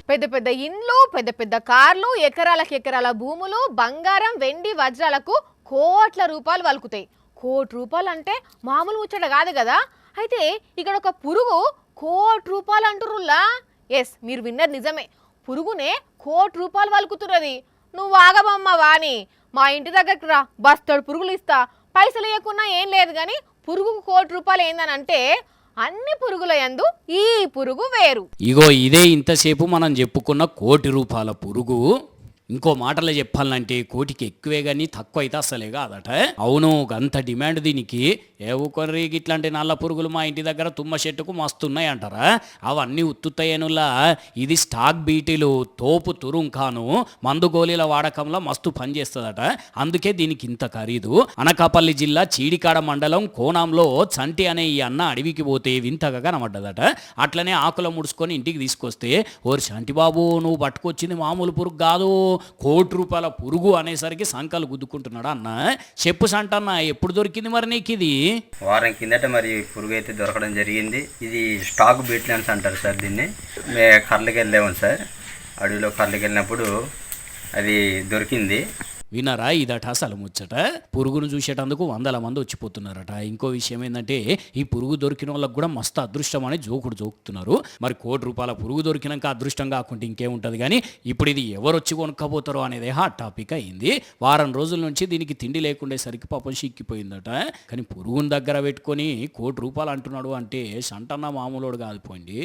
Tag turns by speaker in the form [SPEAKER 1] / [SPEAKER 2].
[SPEAKER 1] పెద్ద పెద్ద ఇండ్లు, పెద్ద పెద్ద కార్లు, ఎకరాలకు ఎకరాల భూములు, బంగారం, వెండి, వజ్రాలకు కోట్ల రూపాయలు వలుకుతాయి. కోటి రూపాయలు అంటే మామూలు ముచ్చట కాదు కదా. అయితే ఇక్కడ ఒక పురుగు కోటి రూపాయలు అంటురుల్లా. ఎస్, మీరు విన్నది నిజమే. పురుగునే కోటి రూపాయలు వలుకుతున్నది. నువ్వు ఆగమమ్మ వాణి, మా ఇంటి దగ్గరికి రా, బస్తడు పురుగులు ఇస్తా. పైసలు ఇవ్వకున్నా ఏం లేదు కానీ పురుగుకు కోటి రూపాయలు ఏందని అంటే అన్ని పురుగుల యందు ఈ పురుగు వేరు.
[SPEAKER 2] ఇగో ఇదే ఇంతసేపు మనం చెప్పుకున్న కోటి రూపాయల పురుగు. ఇంకో మాటలో చెప్పాలంటే కోటికి ఎక్కువే కానీ తక్కువ అయితే అసలే కాదట. అవును, అంత డిమాండ్ దీనికి. ఏవుకొర్రీ ఇట్లాంటి నల్ల పురుగులు మా ఇంటి దగ్గర తుమ్మ చెట్టుకు మస్తున్నాయి అంటారా? అవన్నీ ఉత్తుత్తయ్యనులా. ఇది స్టాక్ బీటీలు, తోపు తురుంకాను, మందు గోళీల వాడకంలో మస్తు పనిచేస్తుందట. అందుకే దీనికి ఇంత ఖరీదు. అనకాపల్లి జిల్లా చీడికాడ మండలం కోనాంలో చంటి అనే ఈ అన్న అడవికి పోతే వింతగా కనబడ్డదట. అట్లనే ఆకుల ముడుచుకొని ఇంటికి తీసుకొస్తే, ఓరి చంటి బాబు, నువ్వు పట్టుకొచ్చింది మామూలు పురుగు కాదు, కోటి రూపాయల పురుగు అనేసరికి సంకలు గుద్దుకుంటున్నాడు. అన్న చెప్పు సంటన్న, ఎప్పుడు దొరికింది మరి నీకు ఇది?
[SPEAKER 3] వారం కిందట మరి పురుగు అయితే దొరకడం జరిగింది. ఇది స్టాక్ బీట్లెన్స్ అంటారు సార్ దీన్ని. కర్రలకి వెళ్ళాము సార్, అడవిలో కర్రలకి వెళ్ళినప్పుడు అది దొరికింది.
[SPEAKER 2] వినరా, ఇదట అసలు ముచ్చట. పురుగును చూసేటందుకు వందల మంది వచ్చిపోతున్నారట. ఇంకో విషయం ఏంటంటే, ఈ పురుగు దొరికిన వాళ్ళకు కూడా మస్తు అదృష్టం అని జోకుతున్నారు. మరి కోటి రూపాయల పురుగు దొరికినాక అదృష్టం కాకుంటే ఇంకేముంటుంది. కానీ ఇప్పుడు ఇది ఎవరు వచ్చి కొనుక్కపోతారో అనేది హాట్ టాపిక్ అయింది. వారం రోజుల నుంచి దీనికి తిండి లేకుండేసరికి పాపం సిక్కిపోయిందట. కానీ పురుగుని దగ్గర పెట్టుకొని కోటి రూపాయలు అంటున్నాడు అంటే సంటన్న మామూలుడు కాదు పోయింది.